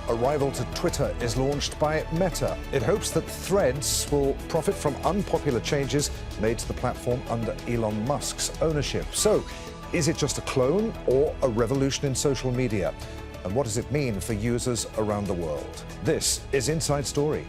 a rival to Twitter is launched by Meta. It hopes that Threads will profit from unpopular changes made to the platform under Elon Musk's ownership. So, is it just a clone or a revolution in social media? And what does it mean for users around the world? This is Inside Story.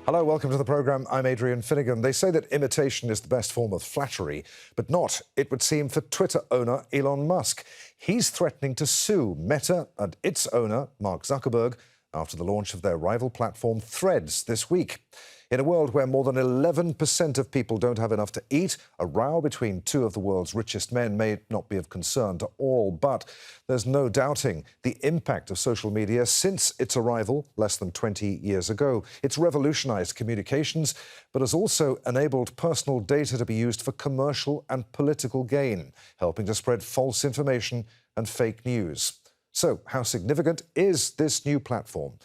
Hello, welcome to the programme. I'm Adrian Finighan. They say that imitation is the best form of flattery, but not, it would seem, for Twitter owner Elon Musk. He's threatening to sue Meta and its owner, Mark Zuckerberg, after the launch of their rival platform Threads this week. In a world where more than 11% of people don't have enough to eat, a row between two of the world's richest men may not be of concern to all, but there's no doubting the impact of social media since its arrival less than 20 years ago. It's revolutionized communications, but has also enabled personal data to be used for commercial and political gain, helping to spread false information and fake news. So, how significant is this new platform?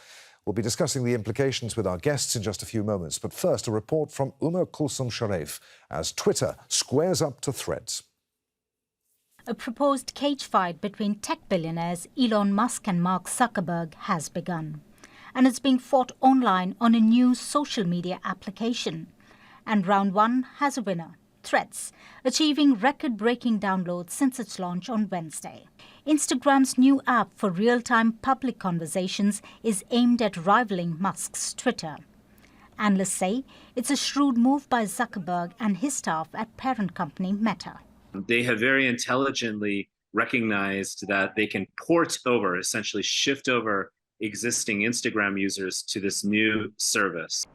We'll be discussing the implications with our guests in just a few moments. But first, a report from Sharif as Twitter squares up to Threads. A proposed cage fight between tech billionaires Elon Musk and Mark Zuckerberg has begun. And it's being fought online on a new social media application. And round one has a winner, Threads, achieving record-breaking downloads since its launch on Wednesday. Instagram's new app for real-time public conversations is aimed at rivaling Musk's Twitter. Analysts say it's a shrewd move by Zuckerberg and his staff at parent company Meta. They have very intelligently recognized that they can port over, essentially shift over existing Instagram users to this new service.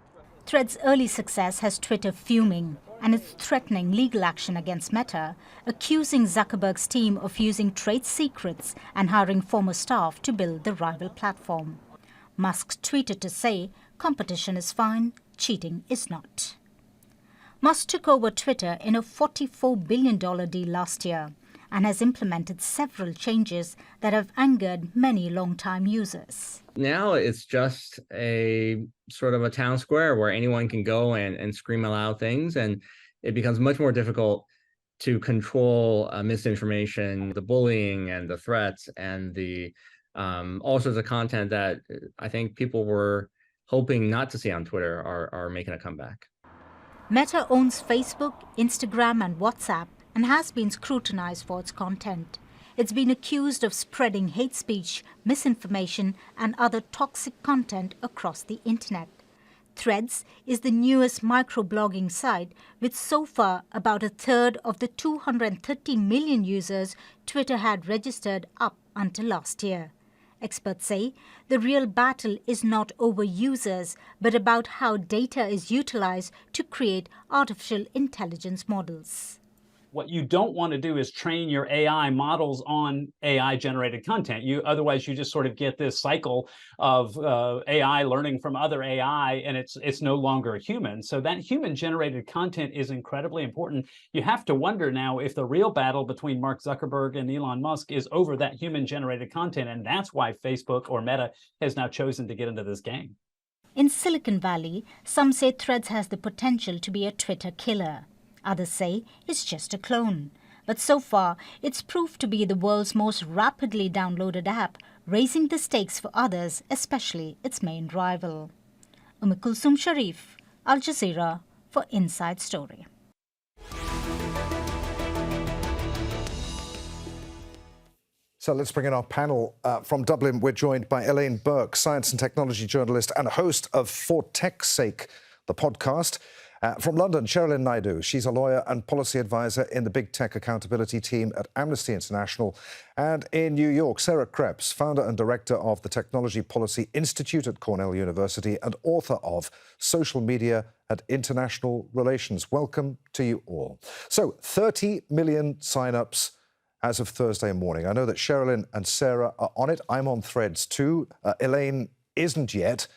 Threads' early success has Twitter fuming, and it's threatening legal action against Meta, accusing Zuckerberg's team of using trade secrets and hiring former staff to build the rival platform. Musk tweeted to say, competition is fine, cheating is not. Musk took over Twitter in a $44 billion deal last year and has implemented several changes that have angered many long-time users. Now it's just a sort of a town square where anyone can go and scream aloud things, and it becomes much more difficult to control misinformation, the bullying and the threats and the all sorts of content that I think people were hoping not to see on Twitter are making a comeback. Meta owns Facebook, Instagram and WhatsApp and has been scrutinized for its content. It's been accused of spreading hate speech, misinformation and other toxic content across the internet. Threads is the newest microblogging site with so far about a third of the 230 million users Twitter had registered up until last year. Experts say the real battle is not over users, but about how data is utilized to create artificial intelligence models. What you don't want to do is train your AI models on AI-generated content. Otherwise, you just sort of get this cycle of AI learning from other AI, and it's no longer human. So that human-generated content is incredibly important. You have to wonder now if the real battle between Mark Zuckerberg and Elon Musk is over that human-generated content, and that's why Facebook or Meta has now chosen to get into this game. In Silicon Valley, some say Threads has the potential to be a Twitter killer. Others say it's just a clone. But so far, it's proved to be the world's most rapidly downloaded app, raising the stakes for others, especially its main rival. Sharif, Al Jazeera for Inside Story. So let's bring in our panel. From Dublin, we're joined by Elaine Burke, science and technology journalist and host of For Tech's Sake, the podcast. From London, Sherilyn Naidoo. She's a lawyer and policy advisor in the Big Tech Accountability Team at Amnesty International. And in New York, Sarah Krebs, founder and director of the Technology Policy Institute at Cornell University and author of Social Media and International Relations. Welcome to you all. So, 30 million sign-ups as of Thursday morning. I know that Sherilyn and Sarah are on it. I'm on Threads too. Elaine isn't yet.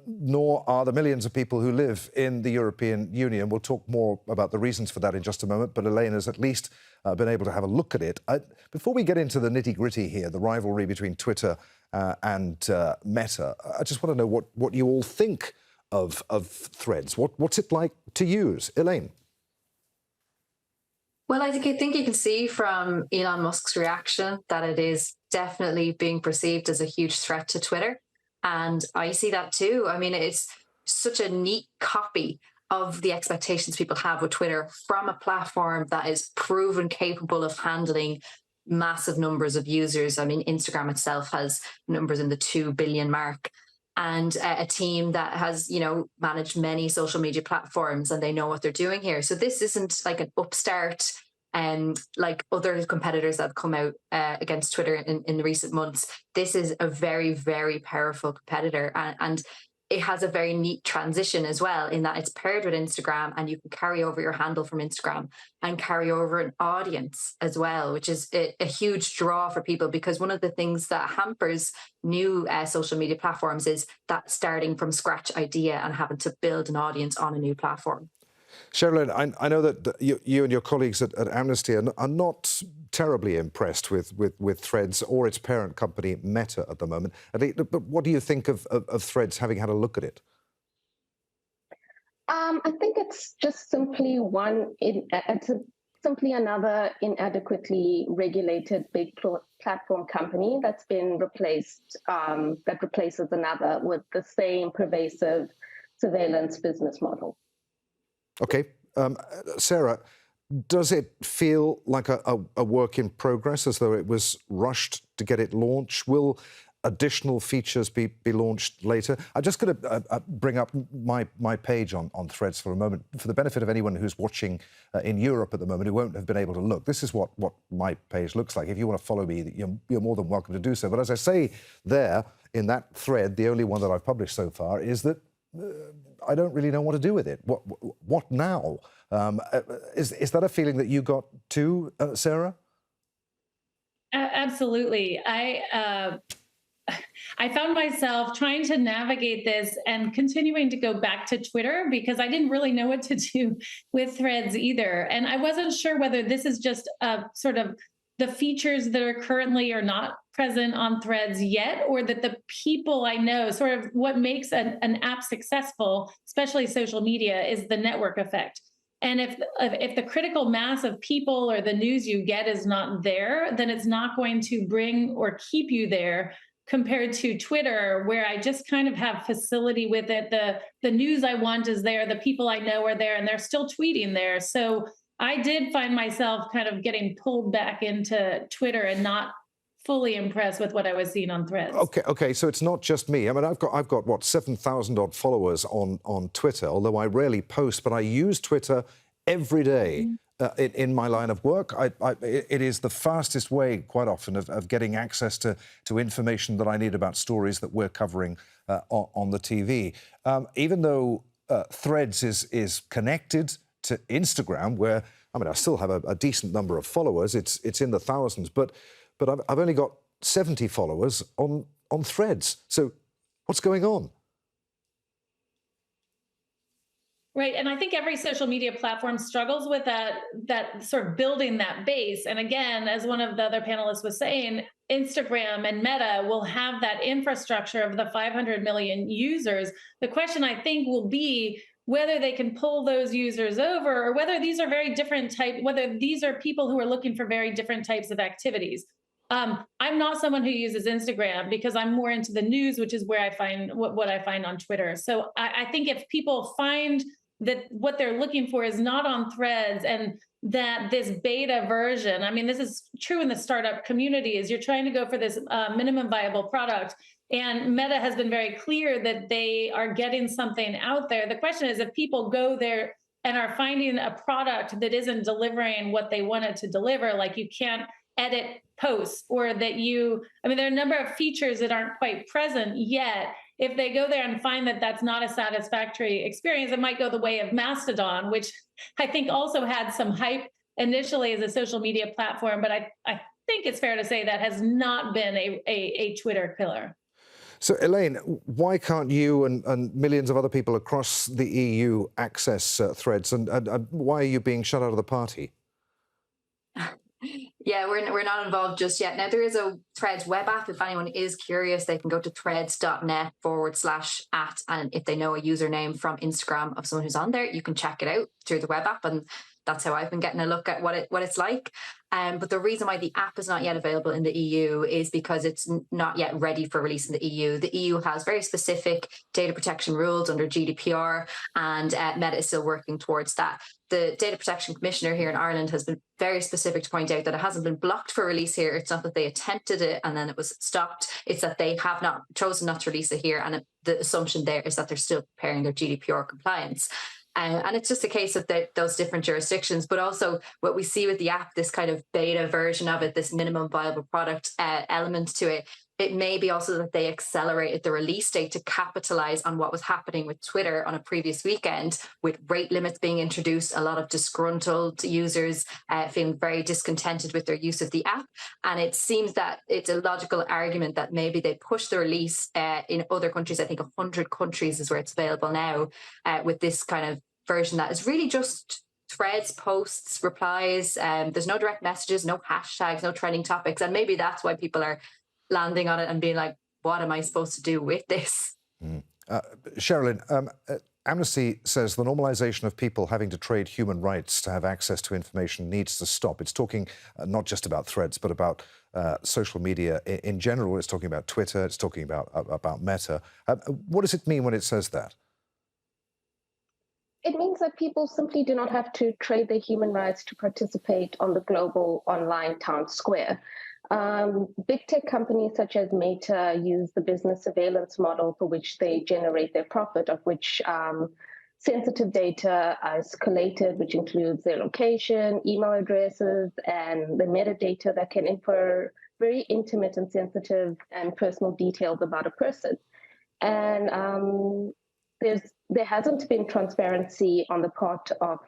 Nor are the millions of people who live in the European Union. We'll talk more about the reasons for that in just a moment, but Elaine has at least been able to have a look at it. Before we get into the nitty-gritty here, the rivalry between Twitter and Meta. I just want to know what you all think of Threads. What's it like to use? Elaine? Well, I think you can see from Elon Musk's reaction that it is definitely being perceived as a huge threat to Twitter. And I see that too. I mean, it's such a neat copy of the expectations people have with Twitter from a platform that is proven capable of handling massive numbers of users. I mean, Instagram itself has numbers in the 2 billion mark. And a team that has, managed many social media platforms, and they know what they're doing here. So this isn't like an upstart, like other competitors that have come out against Twitter in recent months. This is a very, very powerful competitor, and it has a very neat transition as well, in that it's paired with Instagram, and you can carry over your handle from Instagram and carry over an audience as well, which is a huge draw for people, because one of the things that hampers new social media platforms is that starting from scratch idea and having to build an audience on a new platform. Sherilyn, I know that you and your colleagues at Amnesty are not terribly impressed with Threads or its parent company, Meta, at the moment. But what do you think of Threads, having had a look at it? I think it's just simply simply another inadequately regulated big platform company that's been replaced, that replaces another with the same pervasive surveillance business model. Okay. Sarah, does it feel like a work in progress, as though it was rushed to get it launched? Will additional features be launched later? I'm just going to bring up my page on Threads for a moment, for the benefit of anyone who's watching in Europe at the moment who won't have been able to look. This is what my page looks like. If you want to follow me, you're more than welcome to do so. But as I say there, in that thread, the only one that I've published so far is that I don't really know what to do with it. What now? Is that a feeling that you got too, Sarah? Absolutely. I found myself trying to navigate this and continuing to go back to Twitter, because I didn't really know what to do with Threads either. And I wasn't sure whether this is just sort of the features that are currently are not present on Threads yet, or that the people I know, sort of what makes an app successful, especially social media, is the network effect. And if the critical mass of people or the news you get is not there, then it's not going to bring or keep you there, compared to Twitter, where I just kind of have facility with it. The news I want is there, the people I know are there, and they're still tweeting there. So I did find myself kind of getting pulled back into Twitter and not fully impressed with what I was seeing on Threads. Okay. So it's not just me. I mean, I've got what, 7,000 odd followers on Twitter, although I rarely post, but I use Twitter every day. In my line of work, it is the fastest way, quite often, of getting access to information that I need about stories that we're covering on the TV. Even though Threads is connected to Instagram, where, I mean, I still have a decent number of followers. It's in the thousands, but I've only got 70 followers on Threads. So what's going on? Right. And I think every social media platform struggles with that sort of building that base. And again, as one of the other panelists was saying, Instagram and Meta will have that infrastructure of the 500 million users. The question, I think, will be whether they can pull those users over, or whether these are very different whether these are people who are looking for very different types of activities. I'm not someone who uses Instagram, because I'm more into the news, which is where I find what I find on Twitter. So I think if people find that what they're looking for is not on Threads, and that this beta version, I mean, this is true in the startup community, is you're trying to go for this minimum viable product. And Meta has been very clear that they are getting something out there. The question is, if people go there and are finding a product that isn't delivering what they want it to deliver, like you can't edit posts, or that I mean, there are a number of features that aren't quite present yet. If they go there and find that that's not a satisfactory experience, it might go the way of Mastodon, which I think also had some hype initially as a social media platform, but I think it's fair to say that has not been a Twitter killer. So, Elaine, why can't you and millions of other people across the EU access Threads, and why are you being shut out of the party? Yeah, we're not involved just yet. Now, there is a Threads web app. If anyone is curious, they can go to threads.net/@. And if they know a username from Instagram of someone who's on there, you can check it out through the web app. And that's how I've been getting a look at what it's like. But the reason why the app is not yet available in the EU is because it's not yet ready for release in the EU. The EU has very specific data protection rules under GDPR, and Meta is still working towards that. The Data Protection Commissioner here in Ireland has been very specific to point out that it hasn't been blocked for release here. It's not that they attempted it and then it was stopped. It's that they have not chosen not to release it here. And the assumption there is that they're still preparing their GDPR compliance. And it's just a case of those different jurisdictions, but also what we see with the app, this kind of beta version of it, this minimum viable product element to it. It may be also that they accelerated the release date to capitalize on what was happening with Twitter on a previous weekend, with rate limits being introduced, a lot of disgruntled users feeling very discontented with their use of the app. And it seems that it's a logical argument that maybe they push the release in other countries. I think 100 countries is where it's available now, with this kind of version that is really just threads, posts, replies. There's no direct messages, no hashtags, no trending topics. And maybe that's why people are landing on it and being like, what am I supposed to do with this? Sherilyn, Amnesty says the normalization of people having to trade human rights to have access to information needs to stop. It's talking not just about threads, but about social media in general. It's talking about Twitter. It's talking about Meta. What does it mean when it says that? It means that people simply do not have to trade their human rights to participate on the global online town square. Big tech companies such as Meta use the business surveillance model for which they generate their profit, of which sensitive data is collated, which includes their location, email addresses, and the metadata that can infer very intimate and sensitive and personal details about a person. And there hasn't been transparency on the part of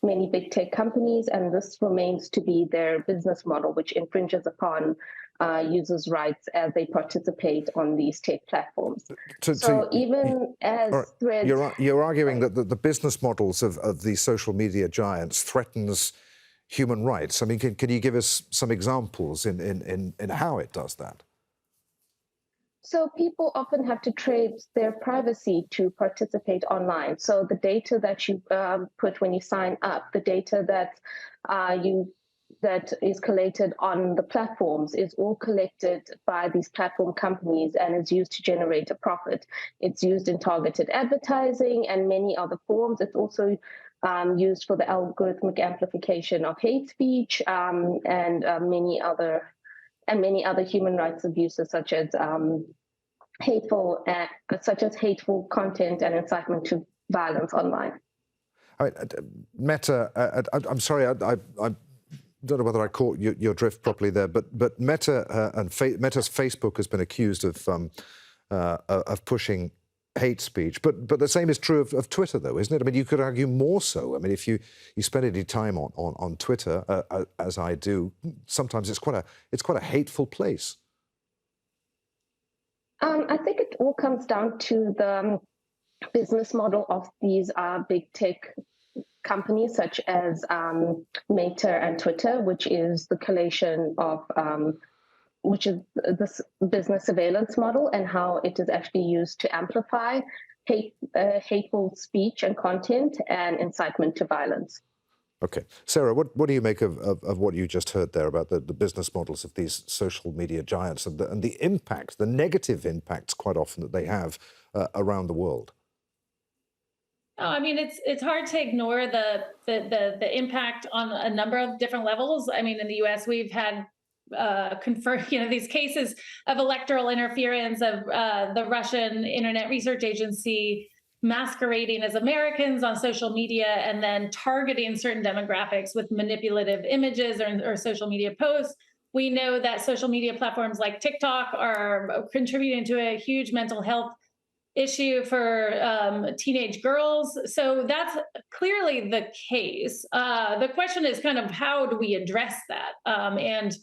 many big tech companies, and this remains to be their business model, which infringes upon users' rights as they participate on these tech platforms. So even as Threads... You're arguing that the business models of these social media giants threatens human rights. I mean, can you give us some examples in how it does that? So people often have to trade their privacy to participate online. So the data that you put when you sign up, the data that is collated on the platforms is all collected by these platform companies and is used to generate a profit. It's used in targeted advertising and many other forms. It's also used for the algorithmic amplification of hate speech and many other human rights abuses, such as hateful content and incitement to violence online. I mean, Meta. I'm sorry, I don't know whether I caught your drift properly there, but Meta Meta's Facebook has been accused of pushing hate speech, but the same is true of Twitter, though, isn't it? I mean, you could argue more so. I mean, if you spend any time on Twitter, as I do, sometimes it's quite a hateful place. I think it all comes down to the business model of these big tech companies, such as Meta and Twitter, which is the collation of which is this business surveillance model, and how it is actually used to amplify hateful speech and content and incitement to violence. Okay. Sarah, what do you make of what you just heard there about the business models of these social media giants and the impact, the negative impacts quite often that they have around the world? Oh, I mean, it's hard to ignore the impact on a number of different levels. I mean, in the U.S., we've had these cases of electoral interference of the Russian Internet Research Agency masquerading as Americans on social media and then targeting certain demographics with manipulative images or social media posts. We know that social media platforms like TikTok are contributing to a huge mental health issue for teenage girls. So that's clearly the case. The question is kind of how do we address that? And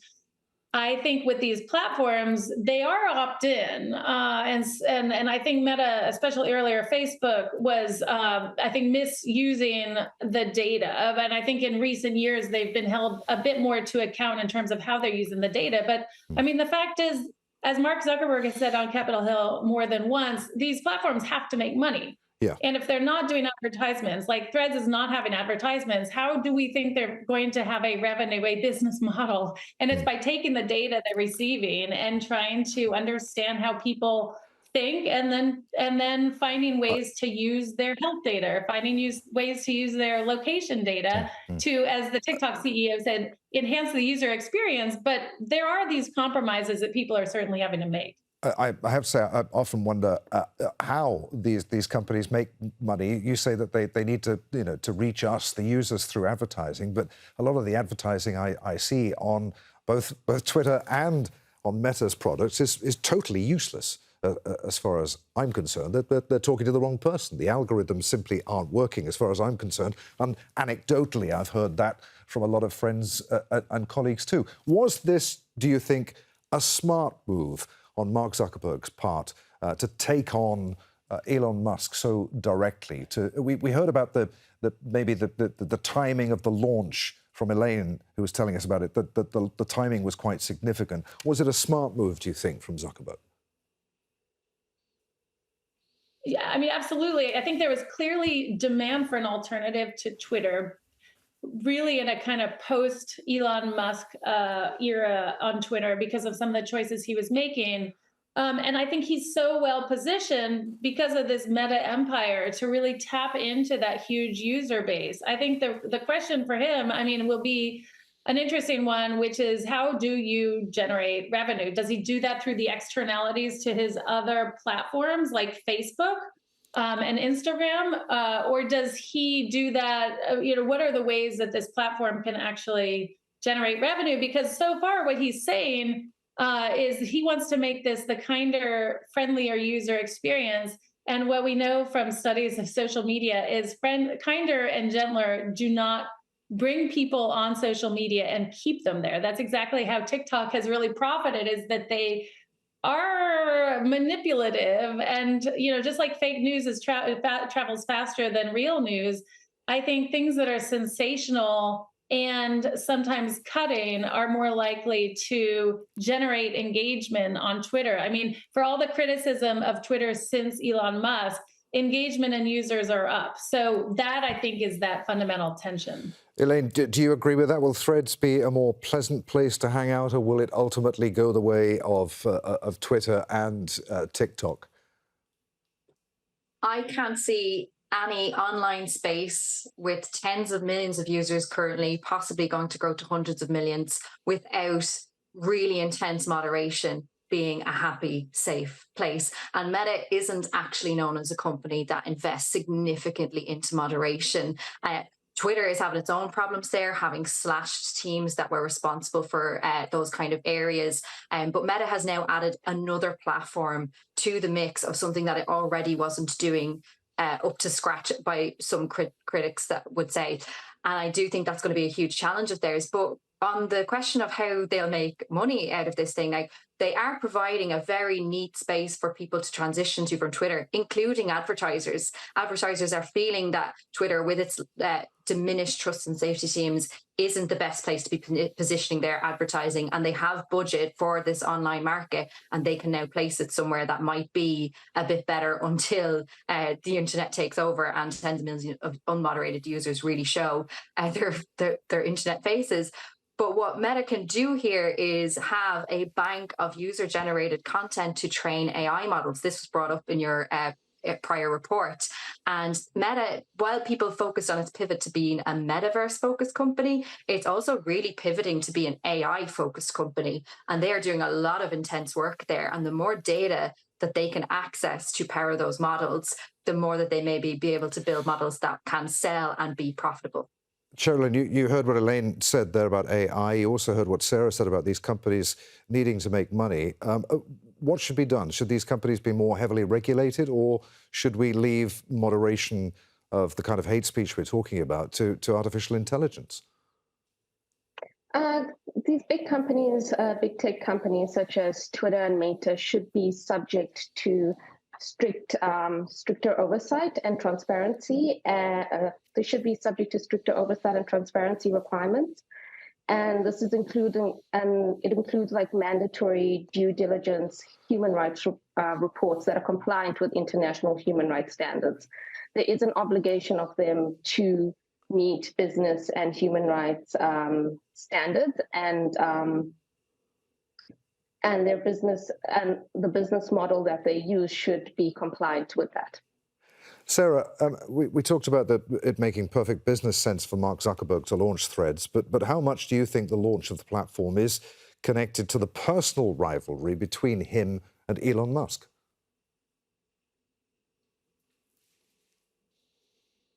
I think with these platforms, they are opt-in, and I think Meta, especially earlier, Facebook was, I think, misusing the data. And I think in recent years they've been held a bit more to account in terms of how they're using the data. But I mean, the fact is, as Mark Zuckerberg has said on Capitol Hill more than once, these platforms have to make money. Yeah. And if they're not doing advertisements, like Threads is not having advertisements, how do we think they're going to have a revenue, a business model? And it's by taking the data they're receiving and trying to understand how people think, and then finding ways to use their health data, or finding ways to use their location data to, as the TikTok CEO said, enhance the user experience. But there are these compromises that people are certainly having to make. I have to say, I often wonder how these companies make money. You say that they need to, to reach us, the users, through advertising, but a lot of the advertising I see on both Twitter and on Meta's products is totally useless. As far as I'm concerned, they're talking to the wrong person. The algorithms simply aren't working, as far as I'm concerned. And anecdotally, I've heard that from a lot of friends and colleagues too. Was this, do you think, a smart move on Mark Zuckerberg's part to take on Elon Musk so directly? We heard about maybe the timing of the launch from Elaine, who was telling us about it, that the timing was quite significant. Was it a smart move, do you think, from Zuckerberg? Yeah, I mean, absolutely. I think there was clearly demand for an alternative to Twitter, really in a kind of post-Elon Musk era on Twitter, because of some of the choices he was making. And I think he's so well positioned because of this Meta empire to really tap into that huge user base. I think the question for him, I mean, will be an interesting one, which is, how do you generate revenue? Does he do that through the externalities to his other platforms like Facebook and Instagram? Or does he do that, what are the ways that this platform can actually generate revenue? Because so far what he's saying is he wants to make this the kinder, friendlier user experience. And what we know from studies of social media is kinder and gentler do not bring people on social media and keep them there. That's exactly how TikTok has really profited, is that they are manipulative. And, just like fake news travels faster than real news, I think things that are sensational and sometimes cutting are more likely to generate engagement on Twitter. I mean, for all the criticism of Twitter since Elon Musk, engagement and users are up. So that, I think, is that fundamental tension. Elaine, do you agree with that? Will Threads be a more pleasant place to hang out, or will it ultimately go the way of Twitter and TikTok? I can't see any online space with tens of millions of users currently, possibly going to grow to hundreds of millions, without really intense moderation being a happy, safe place. And Meta isn't actually known as a company that invests significantly into moderation. Twitter is having its own problems there, having slashed teams that were responsible for those kind of areas. But Meta has now added another platform to the mix of something that it already wasn't doing up to scratch by some critics that would say. And I do think that's going to be a huge challenge of theirs. But on the question of how they'll make money out of this thing, they are providing a very neat space for people to transition to from Twitter, including advertisers. Advertisers are feeling that Twitter, with its diminished trust and safety teams, isn't the best place to be positioning their advertising. And they have budget for this online market, and they can now place it somewhere that might be a bit better until the internet takes over and tens of millions of unmoderated users really show their internet faces. But what Meta can do here is have a bank of user-generated content to train AI models. This was brought up in your prior report. And Meta, while people focused on its pivot to being a metaverse-focused company, it's also really pivoting to be an AI-focused company. And they are doing a lot of intense work there. And the more data that they can access to power those models, the more that they may be able to build models that can sell and be profitable. Sherilyn, you heard what Elaine said there about AI. You also heard what Sarah said about these companies needing to make money. What should be done? Should these companies be more heavily regulated, or should we leave moderation of the kind of hate speech we're talking about to artificial intelligence? These big companies, big tech companies such as Twitter and Meta should be subject to stricter oversight and transparency. They should be subject to stricter oversight and transparency requirements. And this is it includes like mandatory due diligence, human rights reports that are compliant with international human rights standards. There is an obligation of them to meet business and human rights standards, and their business and the business model that they use should be compliant with that. Sarah, we talked about it making perfect business sense for Mark Zuckerberg to launch Threads, but how much do you think the launch of the platform is connected to the personal rivalry between him and Elon Musk?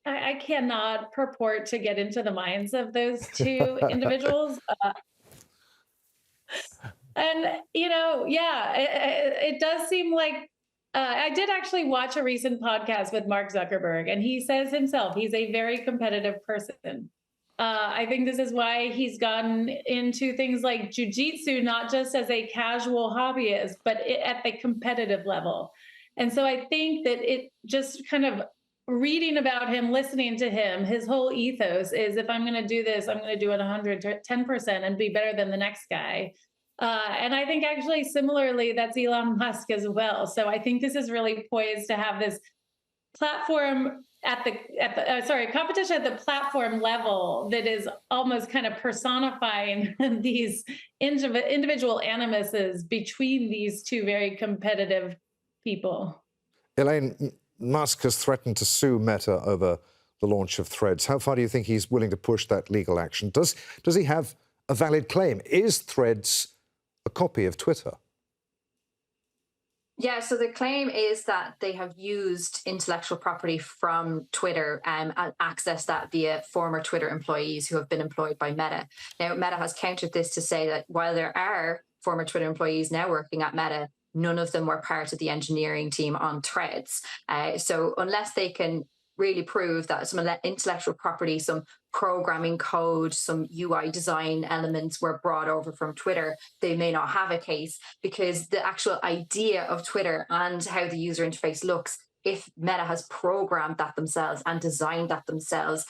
I cannot purport to get into the minds of those two individuals. And, it does seem like I did actually watch a recent podcast with Mark Zuckerberg, and he says himself he's a very competitive person. I think this is why he's gotten into things like jujitsu, not just as a casual hobbyist, but at the competitive level. And so I think that it just kind of reading about him, listening to him, his whole ethos is if I'm going to do this, I'm going to do it 110% and be better than the next guy. And I think actually similarly, that's Elon Musk as well. So I think this is really poised to have this platform competition at the platform level that is almost kind of personifying these individual animuses between these two very competitive people. Elaine, Musk has threatened to sue Meta over the launch of Threads. How far do you think he's willing to push that legal action? Does he have a valid claim? Is Threads a copy of Twitter? Yeah, so the claim is that they have used intellectual property from Twitter and accessed that via former Twitter employees who have been employed by Meta. Now, Meta has countered this to say that while there are former Twitter employees now working at Meta, none of them were part of the engineering team on Threads. So unless they can really prove that some intellectual property, some programming code, some UI design elements were brought over from Twitter, they may not have a case, because the actual idea of Twitter and how the user interface looks, if Meta has programmed that themselves and designed that themselves,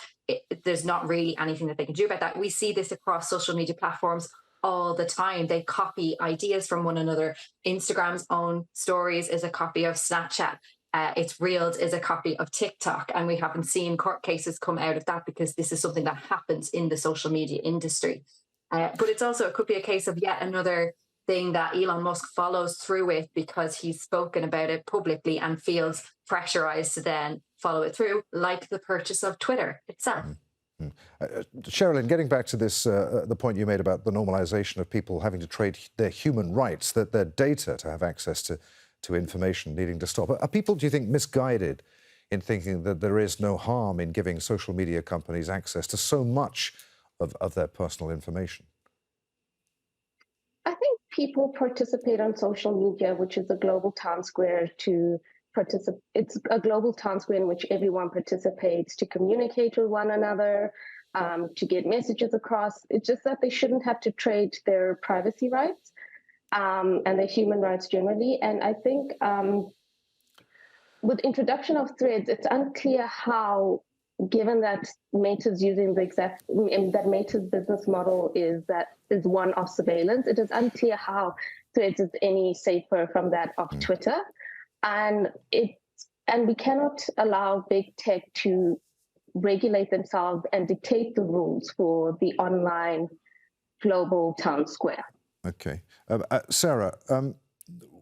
there's not really anything that they can do about that. We see this across social media platforms all the time. They copy ideas from one another. Instagram's own stories is a copy of Snapchat. Its Reels is a copy of TikTok, and we haven't seen court cases come out of that because this is something that happens in the social media industry. But it could be a case of yet another thing that Elon Musk follows through with because he's spoken about it publicly and feels pressurized to then follow it through, like the purchase of Twitter itself. Sherilyn, getting back to this, the point you made about the normalization of people having to trade their human rights, their data to have access to information needing to stop. Are people, do you think, misguided in thinking that there is no harm in giving social media companies access to so much of their personal information? I think people participate on social media, which is a global town square to participate. It's a global town square in which everyone participates to communicate with one another, to get messages across. It's just that they shouldn't have to trade their privacy rights and their human rights generally. And I think with introduction of Threads, it's unclear how, given that Meta's using that Meta's business model is one of surveillance, it is unclear how Threads is any safer from that of Twitter. And we cannot allow big tech to regulate themselves and dictate the rules for the online global town square. Okay. Sarah,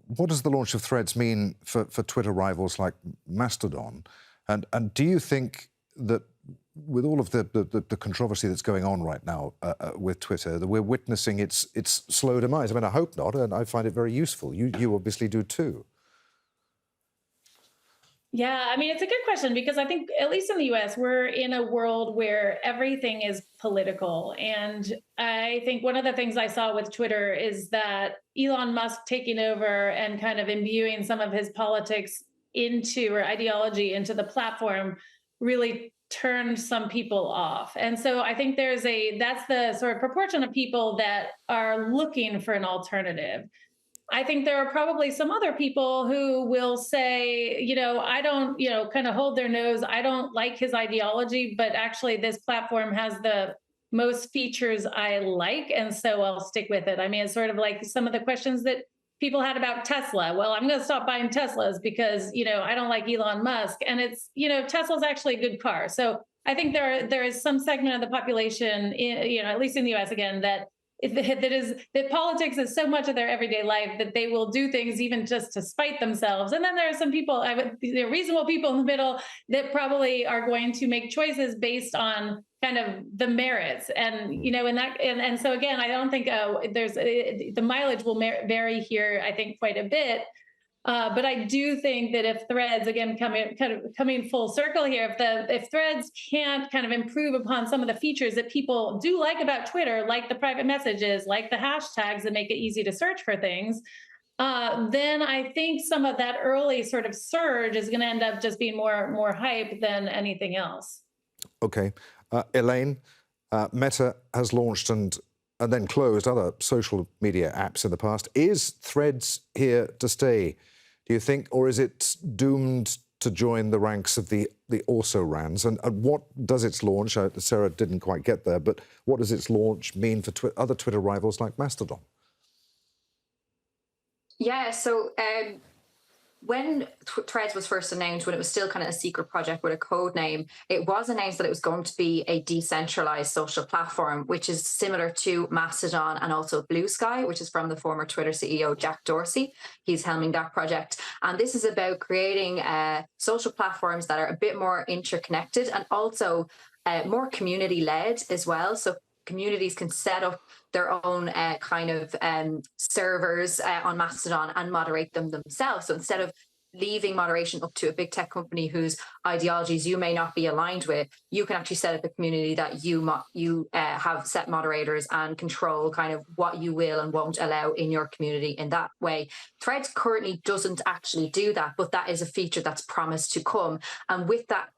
what does the launch of Threads mean for Twitter rivals like Mastodon? And do you think that with all of the controversy that's going on right now with Twitter, that we're witnessing its slow demise? I mean, I hope not, and I find it very useful. You obviously do too. Yeah, I mean, it's a good question because I think, at least in the US, we're in a world where everything is political. And I think one of the things I saw with Twitter is that Elon Musk taking over and kind of imbuing some of his politics or ideology into the platform really turned some people off. And so I think that's the sort of proportion of people that are looking for an alternative. I think there are probably some other people who will say, I don't, kind of hold their nose. I don't like his ideology, but actually this platform has the most features I like, and so I'll stick with it. I mean, it's sort of like some of the questions that people had about Tesla. Well, I'm going to stop buying Teslas because, I don't like Elon Musk. And it's, Tesla's actually a good car. So I think there is some segment of the population, at least in the US again, that politics is so much of their everyday life that they will do things even just to spite themselves. And then there are some people, reasonable people in the middle that probably are going to make choices based on kind of the merits. And, and so again, I don't think the mileage will vary here, I think, quite a bit. But I do think that if Threads, again, coming full circle here, if Threads can't kind of improve upon some of the features that people do like about Twitter, like the private messages, like the hashtags that make it easy to search for things, then I think some of that early sort of surge is going to end up just being more hype than anything else. Okay. Elaine, Meta has launched and then closed other social media apps in the past. Is Threads here to stay, do you think, or is it doomed to join the ranks of the also-rans? And what does its launch, Sarah didn't quite get there, but what does its launch mean for other Twitter rivals like Mastodon? Yeah, so when Threads was first announced, when it was still kind of a secret project with a code name, it was announced that it was going to be a decentralized social platform, which is similar to Mastodon and also Blue Sky, which is from the former Twitter CEO, Jack Dorsey. He's helming that project. And this is about creating social platforms that are a bit more interconnected and also more community-led as well. So communities can set up their own kind of servers on Mastodon and moderate them themselves. So instead of leaving moderation up to a big tech company whose ideologies you may not be aligned with, you can actually set up a community that you have set moderators and control kind of what you will and won't allow in your community in that way. Threads currently doesn't actually do that, but that is a feature that's promised to come. And with that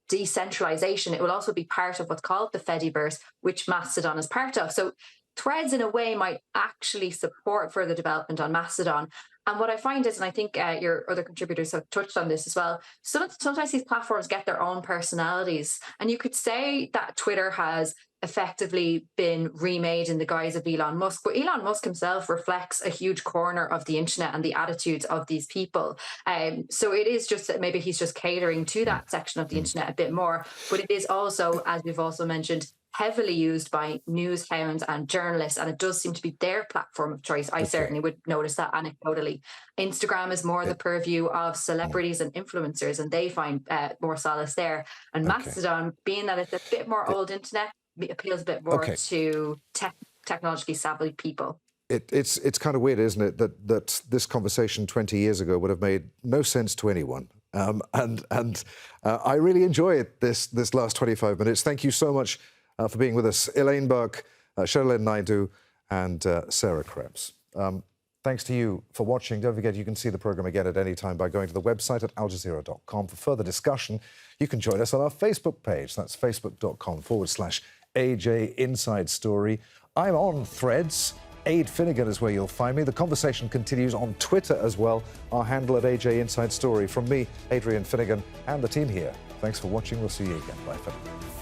decentralization, it will also be part of what's called the Fediverse, which Mastodon is part of. So Threads, in a way, might actually support further development on Mastodon. And what I find is, and I think your other contributors have touched on this as well, sometimes these platforms get their own personalities. And you could say that Twitter has effectively been remade in the guise of Elon Musk, but Elon Musk himself reflects a huge corner of the internet and the attitudes of these people. So it is just that maybe he's just catering to that section of the internet a bit more, but it is also, as we've also mentioned, heavily used by news hounds and journalists, and it does seem to be their platform of choice. I certainly would notice that anecdotally. Instagram is more the purview of celebrities and influencers, and they find more solace there. And Mastodon, being that it's a bit more old internet, appeals a bit more to technologically savvy people. It's kind of weird, isn't it, that this conversation 20 years ago would have made no sense to anyone. And I really enjoyed this last 25 minutes. Thank you so much for being with us, Elaine Burke, Sherilyn Naidoo, and Sarah Krebs. Thanks to you for watching. Don't forget, you can see the program again at any time by going to the website at aljazeera.com. For further discussion, you can join us on our Facebook page. That's facebook.com/AJ Inside Story. I'm on Threads. Aid Finighan is where you'll find me. The conversation continues on Twitter as well. Our handle at AJ Inside Story. From me, Adrian Finighan, and the team here. Thanks for watching. We'll see you again. Bye for now.